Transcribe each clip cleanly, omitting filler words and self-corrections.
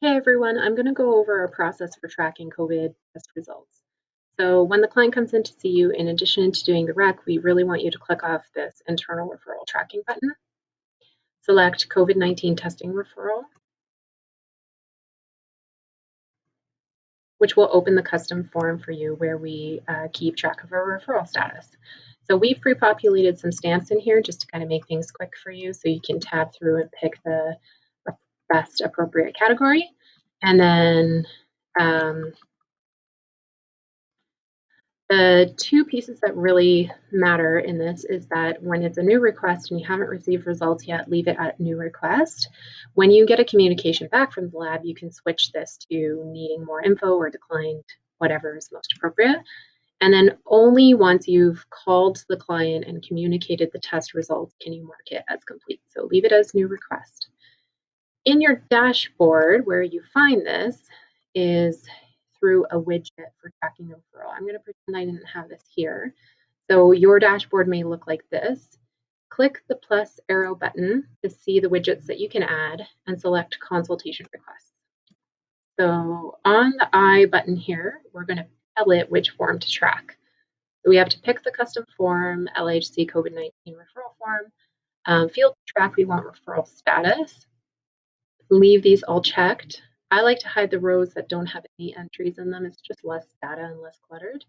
Hey everyone, I'm going to go over our process for tracking COVID test results. So when the client comes in to see you, in addition to doing the rec, we really want you to click off this internal referral tracking button. Select COVID-19 testing referral, which will open the custom form for you where we keep track of our referral status. So we've pre-populated some stamps in here just to kind of make things quick for you so you can tab through and pick the best appropriate category. And then the two pieces that really matter in this is that when it's a new request and you haven't received results yet, leave it at new request. When you get a communication back from the lab, you can switch this to needing more info or declined, whatever is most appropriate. And then only once you've called the client and communicated the test results can you mark it as complete. So leave it as new request. In your dashboard, where you find this is through a widget for tracking the referral. I'm going to pretend I didn't have this here. So your dashboard may look like this. Click the plus arrow button to see the widgets that you can add and select consultation requests. So on the I button here, we're going to tell it which form to track. So we have to pick the custom form, LHC COVID-19 referral form. Field to track, we want referral status. Leave these all checked. I like to hide the rows that don't have any entries in them. It's just less data and less cluttered.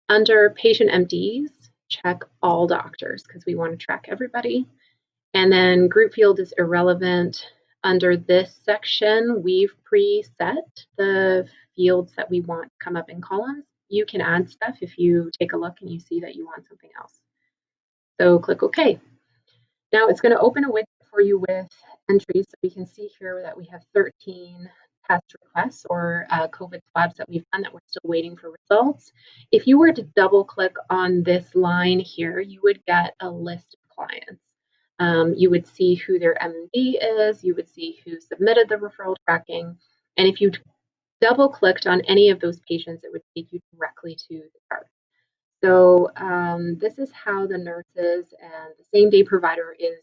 Under patient MDs, check all doctors because we want to track everybody. And then group field is irrelevant. Under this section, we've preset the fields that we want to come up in columns. You can add stuff if you take a look and you see that you want something else. So click OK. Now it's going to open a widget for you with entries. So we can see here that we have 13 test requests or COVID swabs that we've done that we're still waiting for results. If you were to double click on this line here, you would get a list of clients. You would see who their MD is, you would see who submitted the referral tracking, and if you double clicked on any of those patients, it would take you directly to the chart. So this is how the nurses and the same day provider is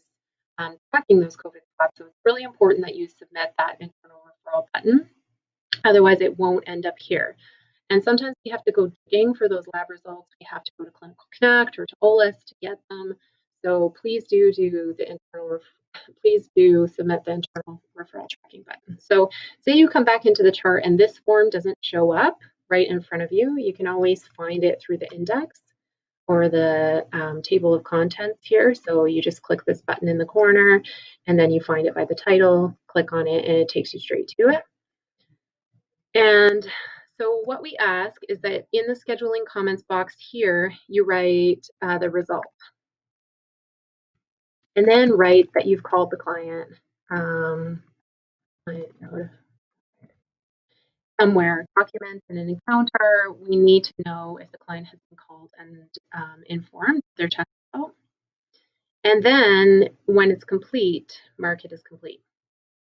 tracking those COVID swabs. So it's really important that you submit that internal referral button. Otherwise, it won't end up here. And sometimes we have to go digging for those lab results. We have to go to Clinical Connect or to OLIS to get them. So please do submit the internal referral tracking button. So say you come back into the chart and this form doesn't show up right in front of you. You can always find it through the index or the table of contents here. So you just click this button in the corner and then you find it by the title, click on it, and it takes you straight to it. And so what we ask is that in the scheduling comments box here, you write the result. And then write that you've called the client. Somewhere, documents in an encounter, we need to know if the client has been called and informed their test result. And then when it's complete, mark it as complete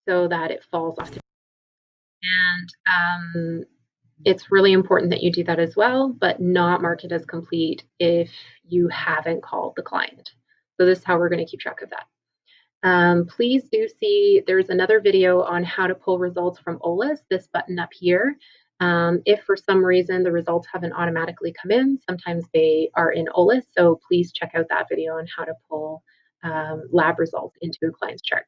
so that it falls off the. And it's really important that you do that as well, but not mark it as complete if you haven't called the client. So this is how we're going to keep track of that. Please do see there's another video on how to pull results from OLIS, this button up here. If for some reason the results haven't automatically come in, sometimes they are in OLIS, so please check out that video on how to pull lab results into a client's chart.